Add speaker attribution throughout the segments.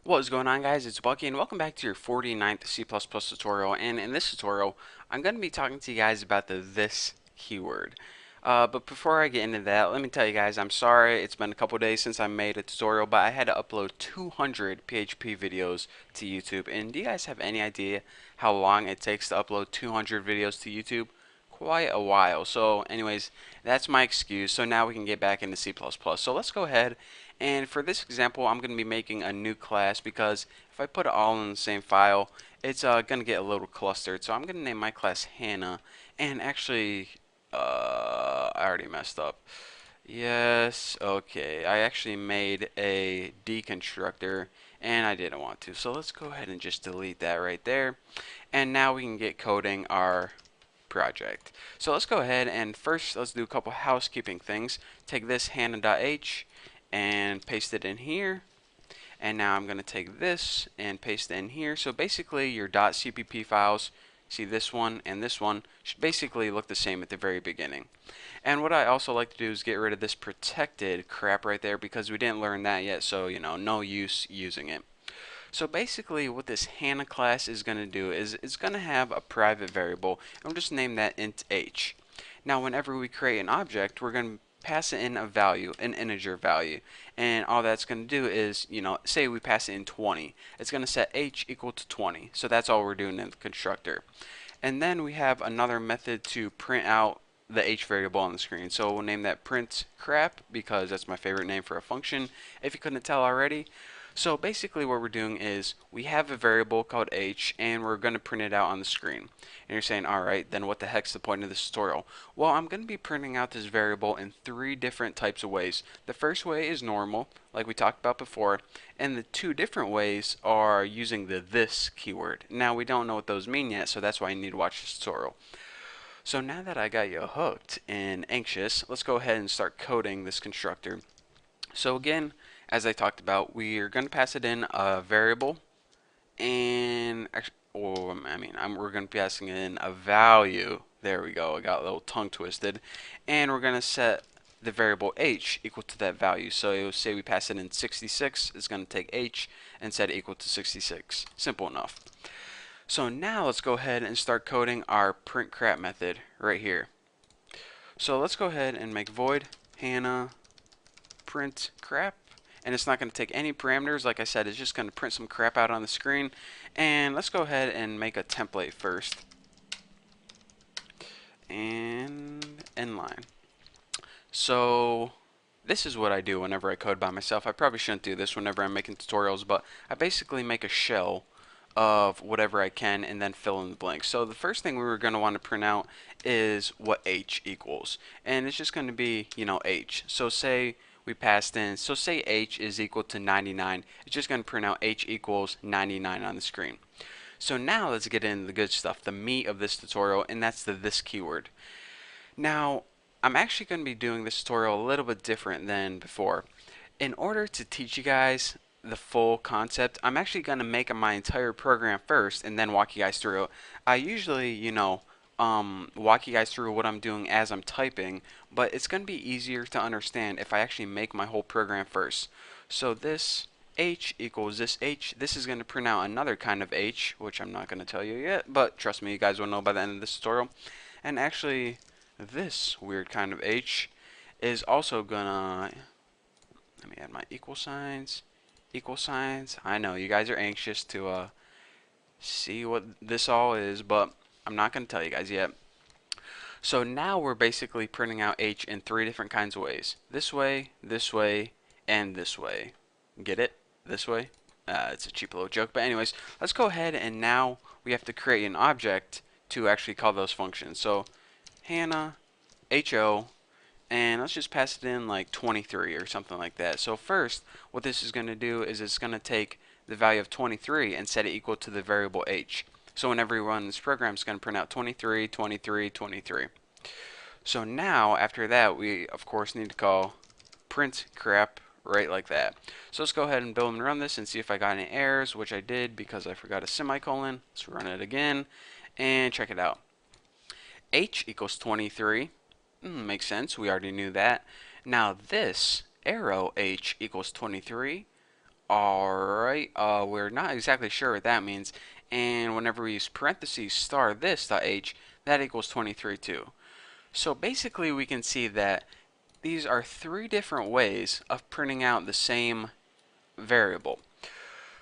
Speaker 1: What is going on, guys? It's Bucky and welcome back to your 49th C++ tutorial. And in this tutorial I'm going to be talking to you guys about the this keyword. But before I get into that, let me tell you guys, I'm sorry it's been a couple days since I made a tutorial, but I had to upload 200 PHP videos to YouTube. And do you guys have any idea how long it takes to upload 200 videos to YouTube? Quite a while. So anyways, that's my excuse. So now we can get back into C++. So let's go ahead, and for this example I'm going to be making a new class because if I put it all in the same file it's going to get a little clustered. So I'm going to name my class Hannah. And actually I already messed up. Yes, okay, I actually made a deconstructor and I didn't want to, so let's go ahead and just delete that right there. And now we can get coding our project. So let's go ahead and first let's do a couple housekeeping things. Take this Hannah.h and paste it in here. And now I'm going to take this and paste it in here. So basically your .cpp files, see this one and this one, should basically look the same at the very beginning. And what I also like to do is get rid of this protected crap right there because we didn't learn that yet, so no use using it. So basically what this Hannah class is going to do is it's going to have a private variable, and we'll just name that int h. Now whenever we create an object, we're going to pass it in a value, an integer value, and all that's going to do is, say we pass it in 20, it's going to set h equal to 20. So that's all we're doing in the constructor. And then we have another method to print out the h variable on the screen. So we'll name that print crap because that's my favorite name for a function, if you couldn't tell already. So basically what we're doing is we have a variable called h and we're going to print it out on the screen. And you're saying, alright, then what the heck's the point of this tutorial? Well, I'm going to be printing out this variable in 3 different types of ways. The first way is normal, like we talked about before, and the 2 different ways are using the this keyword. Now we don't know what those mean yet, so that's why you need to watch this tutorial. So now that I got you hooked and anxious, let's go ahead and start coding this constructor. So again, as I talked about, we are going to pass it in a variable, and actually, we're going to be passing in a value. There we go. I got a little tongue twisted, and we're going to set the variable h equal to that value. So it will say we pass it in 66. It's going to take h and set it equal to 66. Simple enough. So now let's go ahead and start coding our print crap method right here. So let's go ahead and make void Hannah print crap, and it's not going to take any parameters. Like I said, it's just going to print some crap out on the screen. And let's go ahead and make a template first, and inline. So this is what I do whenever I code by myself. I probably shouldn't do this whenever I'm making tutorials, but I basically make a shell of whatever I can and then fill in the blanks. So the first thing we were going to want to print out is what h equals, and it's just going to be, h. So say we passed in, so say h is equal to 99, it's just going to print out h equals 99 on the screen. So now let's get into the good stuff, the meat of this tutorial, and that's the this keyword. Now I'm actually going to be doing this tutorial a little bit different than before. In order to teach you guys the full concept, I'm actually going to make my entire program first and then walk you guys through it. I usually, walk you guys through what I'm doing as I'm typing, but it's going to be easier to understand if I actually make my whole program first. So this h equals this h. This is going to print out another kind of h, which I'm not going to tell you yet, but trust me, you guys will know by the end of this tutorial. And actually, this weird kind of h is also gonna, let me add my equal signs. Equal signs. I know you guys are anxious to see what this all is, but I'm not going to tell you guys yet. So now we're basically printing out h in 3 different kinds of ways. This way, and this way. Get it? This way? It's a cheap little joke, but anyways, let's go ahead and now we have to create an object to actually call those functions. So Hannah, HO, and let's just pass it in like 23 or something like that. So first, what this is going to do is it's going to take the value of 23 and set it equal to the variable h. So whenever we run this program, it's going to print out 23, 23, 23. So now, after that, we of course need to call print crap right like that. So let's go ahead and build and run this and see if I got any errors, which I did because I forgot a semicolon. Let's run it again and check it out. H equals 23. Makes sense. We already knew that. Now this arrow h equals 23. Alright, we're not exactly sure what that means. And whenever we use parentheses star this dot h, that equals 23 too. So basically we can see that these are three different ways of printing out the same variable.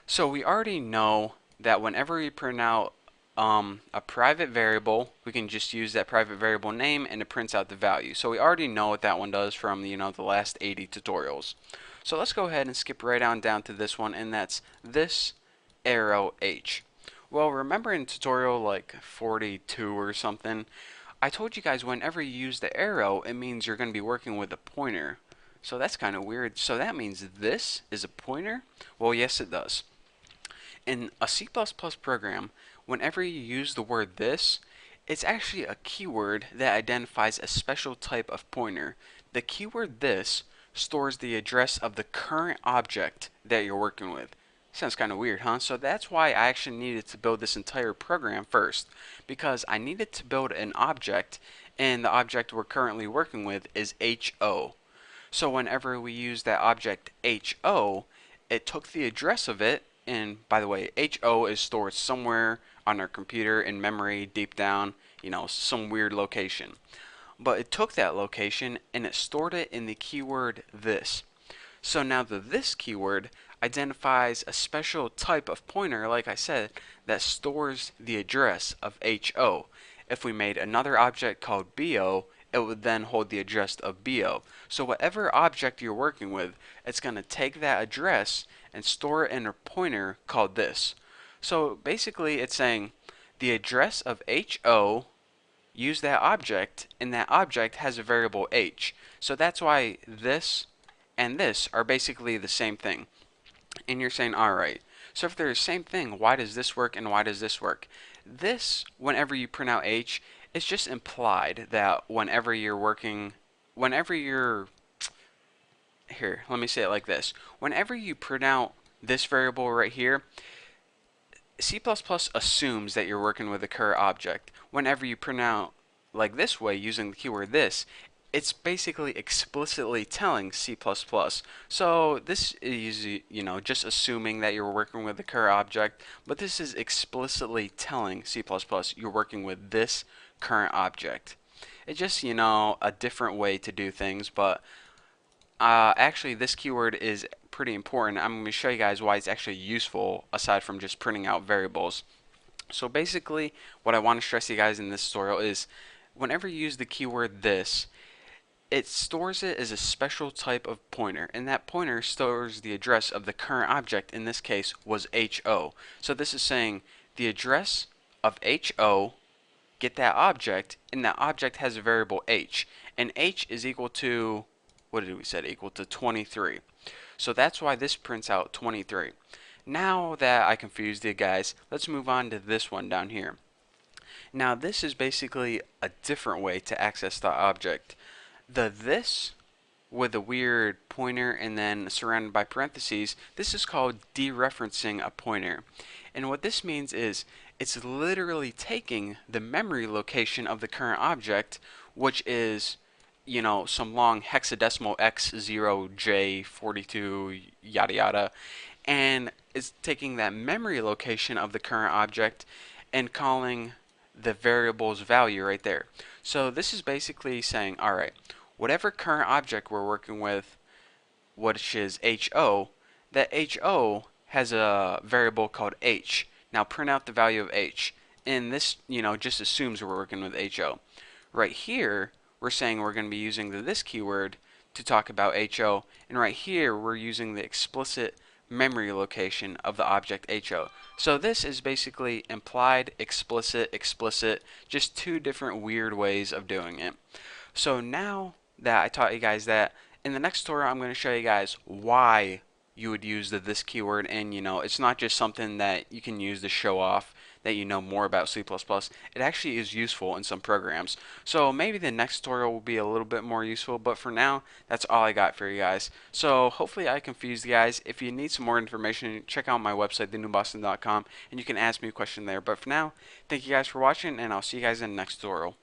Speaker 1: So we already know that whenever we print out a private variable, we can just use that private variable name and it prints out the value. So we already know what that one does from the last 80 tutorials. So let's go ahead and skip right on down to this one, and that's this arrow H. Well, remember in tutorial like 42 or something, I told you guys whenever you use the arrow, it means you're going to be working with a pointer. So that's kind of weird. So that means this is a pointer? Well, yes it does. In a C++ program, whenever you use the word this, it's actually a keyword that identifies a special type of pointer. The keyword this stores the address of the current object that you're working with. Sounds kind of weird, huh? So that's why I actually needed to build this entire program first, because I needed to build an object, and the object we're currently working with is HO. So whenever we use that object HO, it took the address of it, and by the way, HO is stored somewhere on our computer in memory, deep down, some weird location. But it took that location and it stored it in the keyword this. So now the this keyword identifies a special type of pointer, like I said, that stores the address of HO. If we made another object called BO, it would then hold the address of BO. So whatever object you're working with, it's going to take that address and store it in a pointer called this. So basically it's saying the address of HO, use that object, and that object has a variable h. So that's why this and this are basically the same thing. And you're saying, alright, so if they're the same thing, why does this work and why does this work? This, whenever you print out h, it's just implied that whenever you're here, let me say it like this. Whenever you print out this variable right here, C++ assumes that you're working with a current object. Whenever you print out like this way using the keyword this, it's basically explicitly telling C++. So this is, just assuming that you're working with a current object, but this is explicitly telling C++ you're working with this current object. It's just, a different way to do things, but actually this keyword is pretty important. I'm going to show you guys why it's actually useful aside from just printing out variables. So basically what I want to stress to you guys in this tutorial is whenever you use the keyword this, it stores it as a special type of pointer, and that pointer stores the address of the current object. In this case was HO. So this is saying the address of HO, get that object, and that object has a variable h, and h is equal to, what did we say, equal to 23. So that's why this prints out 23. Now that I confused you guys, let's move on to this one down here. Now this is basically a different way to access the object. The this with a weird pointer and then surrounded by parentheses, this is called dereferencing a pointer. And what this means is it's literally taking the memory location of the current object, which is some long hexadecimal x0j42 yada yada, and it's taking that memory location of the current object and calling the variable's value right there. So this is basically saying, alright, whatever current object we're working with, which is HO, that HO has a variable called h. Now print out the value of h. And this, just assumes we're working with HO. Right here, we're saying we're going to be using the this keyword to talk about HO, and right here we're using the explicit memory location of the object HO. So this is basically implied, explicit, explicit, just two different weird ways of doing it. So now that I taught you guys that, in the next tutorial I'm going to show you guys why you would use the this keyword, and it's not just something that you can use to show off that you know more about C++. It actually is useful in some programs. So maybe the next tutorial will be a little bit more useful, but for now, that's all I got for you guys. So hopefully I confused you guys. If you need some more information, check out my website, thenewboston.com, and you can ask me a question there. But for now, thank you guys for watching, and I'll see you guys in the next tutorial.